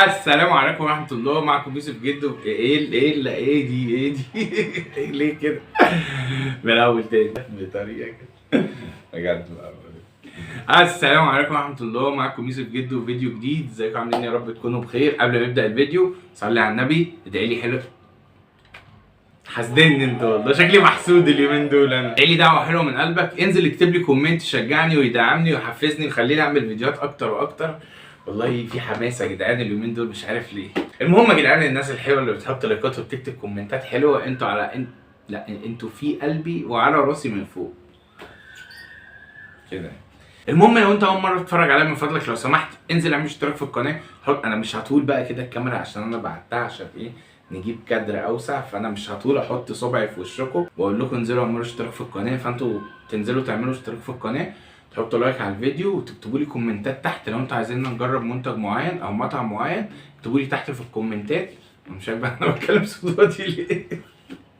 السلام عليكم ورحمة الله. معكم يوسف جدو. ايه دي ليه كده؟ من الاول تاني بطريقة كده بجد بقى. السلام عليكم ورحمة الله. معكم يوسف جدو فيديو جديد. ازيكم عاملين؟ يا رب تكونوا بخير. قبل ما نبدأ الفيديو صلي على النبي، ادعي لي حلو. حاسدني انت والله، شكلي محسود اليومين دول. انا ادعي لي دعوة حلوة من قلبك، انزل اكتب لي كومنت يشجعني ويدعمني ويحفزني ويخليني اعمل فيديوهات اكتر واكتر. والله في حماسه يا جدعان اليومين دول، مش عارف ليه. المهم يا جدعان، الناس الحلوه اللي بتحط لايكات وبتكتب كومنتات حلوه، انتوا لا انتوا في قلبي وعلى راسي من فوق كده. المهم لو انت اول مره تتفرج عليا، من فضلك لو سمحت انزل اعمل اشتراك في القناه. انا مش هطول بقى كده الكاميرا عشان انا بعتها عشان ايه، نجيب كادر اوسع. فانا مش هطول احط صبعي في وشكم واقول لكم انزلوا اعملوا اشتراك في القناه. فانتوا تنزلوا تعملوا اشتراك في القناه، تحطوا لايك على الفيديو وتكتبوا لي كومنتات تحت. لو انتوا عايزيننا نجرب منتج معين او مطعم معين اكتبوا لي تحت في الكومنتات. مش عارف انا بتكلم صوتي ليه.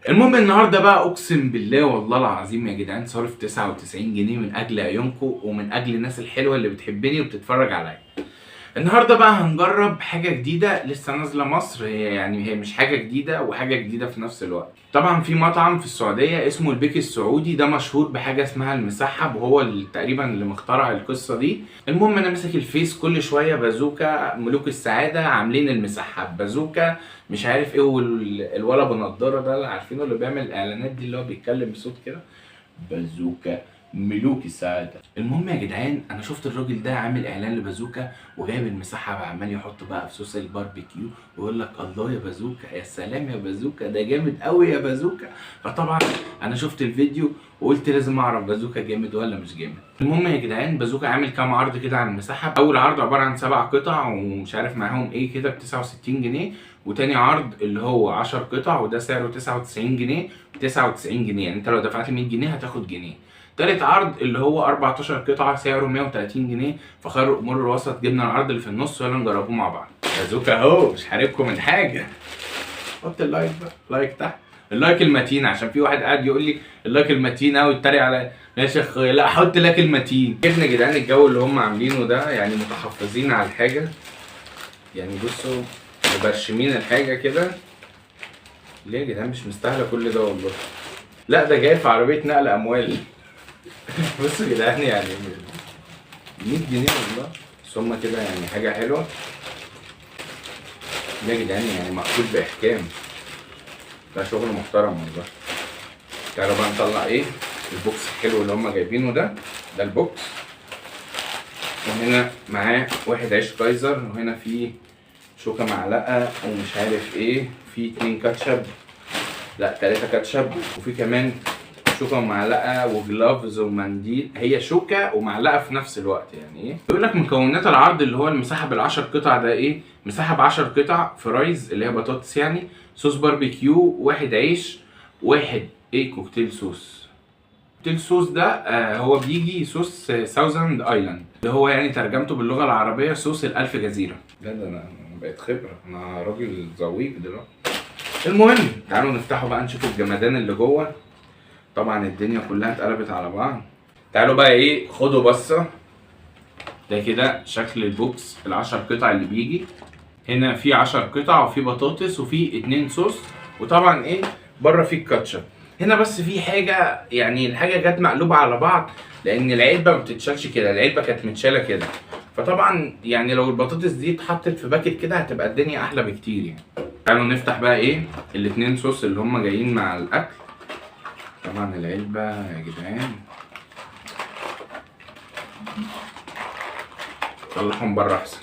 المهم النهارده بقى، اقسم بالله والله العظيم يا جدعان صارف 99 جنيه من اجل عيونكم ومن اجل الناس الحلوه اللي بتحبني وبتتفرج عليا. النهارده بقى هنجرب حاجه جديده لسه نازله مصر. هي مش حاجه جديده وحاجه جديده في نفس الوقت. طبعا في مطعم في السعوديه اسمه البيك السعودي، ده مشهور بحاجه اسمها المسحب، وهو اللي تقريبا اللي مخترع القصه دي. المهم انا ماسك الفيس كل شويه بازوكا ملوك السعاده عاملين المسحب، بازوكا مش عارف ايه، والولا بنضاره ده اللي عارفينه اللي بيعمل الاعلانات دي اللي هو بيتكلم بصوت كده، بازوكا ملوك السعاده. المهم يا جدعان، انا شفت الراجل ده عامل اعلان لبازوكا وجايب المسحب عمال يحط بقى في صوص الباربيكيو ويقول لك الله يا بازوكا، يا سلام يا بازوكا، ده جامد قوي يا بازوكا. فطبعا انا شفت الفيديو وقلت لازم اعرف بازوكا جامد ولا مش جامد. المهم يا جدعان، بازوكا عامل كام عرض كده على المسحب. اول عرض عباره عن 7 قطع ومش عارف معاهم ايه كده ب 69 جنيه، وتاني عرض اللي هو 10 قطع وده سعره 99 جنيه. 99 جنيه يعني انت لو دفعت 100 جنيه هتاخد جنيه. تالت عرض اللي هو 14 قطعه سعره 130 جنيه. فخير الامور الوسط، جبنا العرض اللي في النص ويلا نجربوه مع بعض. بازوكا اهو، مش حاربكم من حاجه. حط اللايك بقى، لايك تحت، اللايك المتين، عشان في واحد قاعد يقول لي اللايك المتين قوي يتريق على ماشي يا اخويا. لا حط لايك المتين. جبنا يا جدعان الجو اللي هم عاملينه ده، يعني متحفظين على الحاجه. يعني بصوا مبرشمين الحاجه كده. ليه يا جدعان؟ مش مستاهله كل ده والله. لا ده جاي في عربيه نقل اموال. بصوا يا جدعان، يعني 100 جنيه والله، بس هما كده يعني حاجه حلوه. ده يا جدعان يعني مقفول باحكام، ده شغل محترم والله. تعالوا بقى نطلع ايه البوكس الحلو اللي هما جايبينه ده. ده البوكس، وهنا معاه واحد عيش كايزر، وهنا في شوكه معلقه ومش عارف ايه، في 2 كاتشب، لا 3 كاتشب، وفي كمان شوكه ومعلقه وجلافز ومنديل. هي شوكه ومعلقه في نفس الوقت. يعني ايه؟ بيقول لك مكونات العرض اللي هو المسحب ال10 قطع ده ايه؟ مسحب 10 قطع فرايز اللي هي بطاطس يعني، صوص باربيكيو، واحد عيش، واحد ايه كوكتيل صوص. كوكتيل صوص ده هو بيجي صوص ساوزند ايلاند، اللي هو يعني ترجمته باللغه العربيه صوص الالف جزيره. ده انا بقيت خبره، انا راجل ذويق دلوقتي. المهم تعالوا نفتحه بقى نشوف الجمدان اللي جوه. طبعا الدنيا كلها اتقلبت على بعض. تعالوا بقى ايه، خدوا بصه. ده كده شكل البوكس ال10 قطع اللي بيجي. هنا في 10 قطع وفي بطاطس وفي 2 صوص، وطبعا ايه بره في الكاتشب. هنا بس في حاجه، يعني الحاجه جت مقلوبه على بعض لان العلبه ما بتتشالش كده، العلبه كانت متشاله كده. فطبعا يعني لو البطاطس دي اتحطت في باكت كده هتبقى الدنيا احلى بكتير يعني. تعالوا نفتح بقى ايه الاتنين صوص اللي هم جايين مع الاكل. طبعا العلبة يا جدعان طلعهم بره احسن.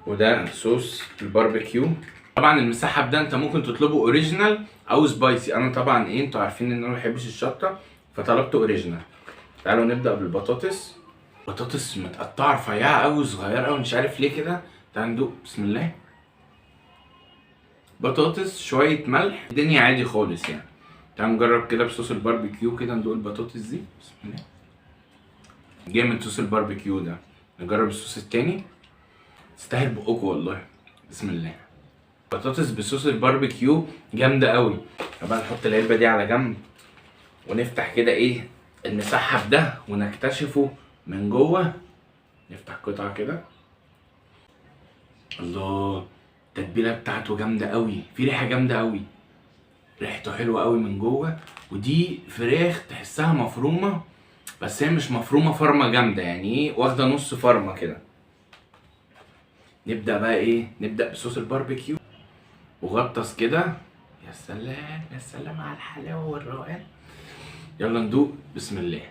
وده صوص الباربيكيو. طبعا المسحب ده انت ممكن تطلبه اوريجينال او سبايسي. انا طبعا ايه، انتوا عارفين ان انا ما بحبش الشطه فطلبته اوريجينال. تعالوا نبدا بالبطاطس. بطاطس متقطعه رفيعه قوي صغيره قوي، مش عارف ليه كده. تعالوا ندوق، بسم الله. بطاطس شويه ملح، الدنيا عادي خالص يعني. تعالوا نجرب كده بصوص الباربيكيو كده، ندوق البطاطس دي، بسم الله. جامد صوص الباربيكيو ده. نجرب الصوص التاني، تستاهل بقكوا والله، بسم الله. بطاطس بصوص الباربيكيو جامده قوي. طبعا نحط العلبه دي على جنب ونفتح كده ايه المسحب ده ونكتشفه من جوه. نفتح قطعه كده، الله، التتبيله بتاعته جامده قوي، في ريحه جامده قوي، ريحته حلوه قوي من جوه. ودي فراخ تحسها مفرومه، بس هي مش مفرومه فرمه جامده، يعني ايه، واخده نص فرمه كده. نبدا بقى ايه، نبدا بصوص الباربيكيو وغطس كده. يا سلام يا سلام على الحلاوه والروقان. يلا ندوق، بسم الله.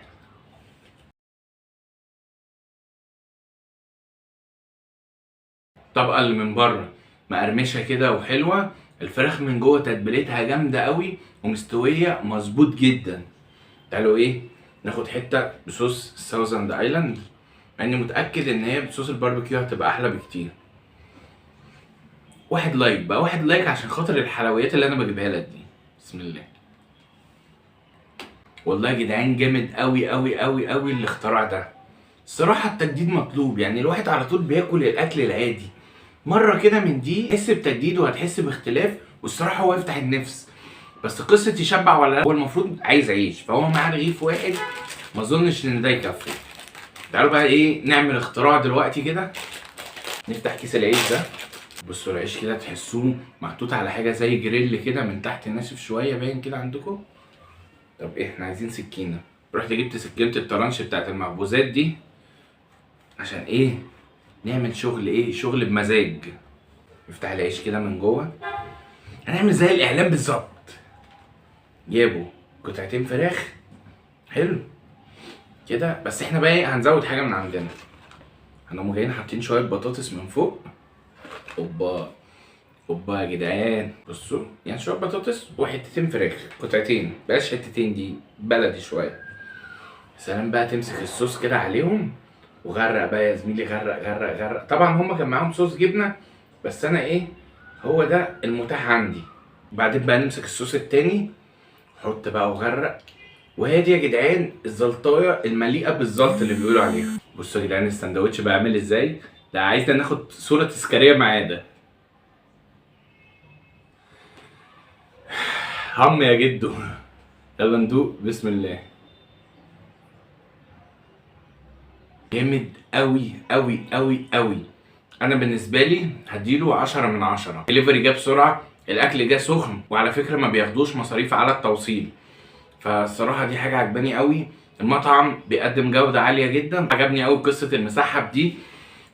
الطبقه اللي من بره مقرمشه كده وحلوه، الفراخ من جوه تتبيلتها جامده قوي ومستويه مظبوط جدا. تعالوا ايه، ناخد حته بصوص الساوزند ايلاند، مع اني متاكد ان هي بصوص الباربيكيو هتبقى احلى بكتير. واحد لايك بقى، واحد لايك عشان خاطر الحلويات اللي انا بجيبها لك دي. بسم الله. والله يا جدعان جامد قوي قوي قوي قوي الاختراع ده. الصراحه التجديد مطلوب، يعني الواحد على طول بياكل الاكل العادي، مره كده من دي تحس بتجديد وهتحس باختلاف، والصراحه هو يفتح النفس. بس قصه يشبع ولا لا، هو المفروض عايز عيش، فهو معاه رغيف واحد، ما اظنش ان ده يكفي. تعالوا بقى ايه، نعمل اختراع دلوقتي كده. نفتح كيس العيش ده. بصوا العيش كده تحسوه محطوط على حاجه زي جريل كده من تحت، ناشف شويه باين كده عندكم. طب ايه، احنا عايزين سكينه. رحت جبت سكينه الطرنش بتاعت المخبوزات دي، عشان ايه، نعمل شغل ايه، شغل بمزاج. نفتح العيش كده من جوه، هنعمل زي الاعلان بالظبط. جابوا قطعتين فراخ، حلو كده. بس احنا بقى ايه، هنزود حاجه من عندنا. هنقوم جايين حاطين شويه بطاطس من فوق. اوبا اوبا يا جدعان، بصوا يعني شويه بطاطس وحتتين فراخ، قطعتين، بلاش حتتين دي بلدي شويه. سلام بقى، تمسك الصوص كده عليهم وغرق بقى يا زميلي، غرق غرق غرق. طبعا هما كان معاهم صوص جبنه، بس انا ايه، هو ده المتاح عندي. وبعدين بقى نمسك الصوص التاني، حط بقى وغرق. وهي دي يا جدعان الزلطايه المليئه بالزلط اللي بيقولوا عليها. بصوا يا جدعان السندوتش بقى عامل ازاي. ده عايزنا ناخد صوره تذكاريه معاه ده. هم يا جدو. يلا ندوق، بسم الله. جامد قوي قوي قوي قوي. انا بالنسبه لي هديله 10 من 10. دليفري جه بسرعه، الاكل جه سخن، وعلى فكره ما بياخدوش مصاريف على التوصيل، فالصراحه دي حاجه عجباني قوي. المطعم بيقدم جوده عاليه جدا. عجبني قوي قصه المسحب دي،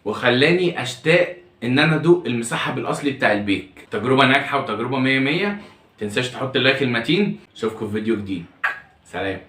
وخلاني اشتاق ان انا ادوق المسحب الاصلي بتاع البيك. تجربه ناجحه وتجربه 100 100. متنساش تحط اللايك المتين. اشوفكم في فيديو جديد، سلام.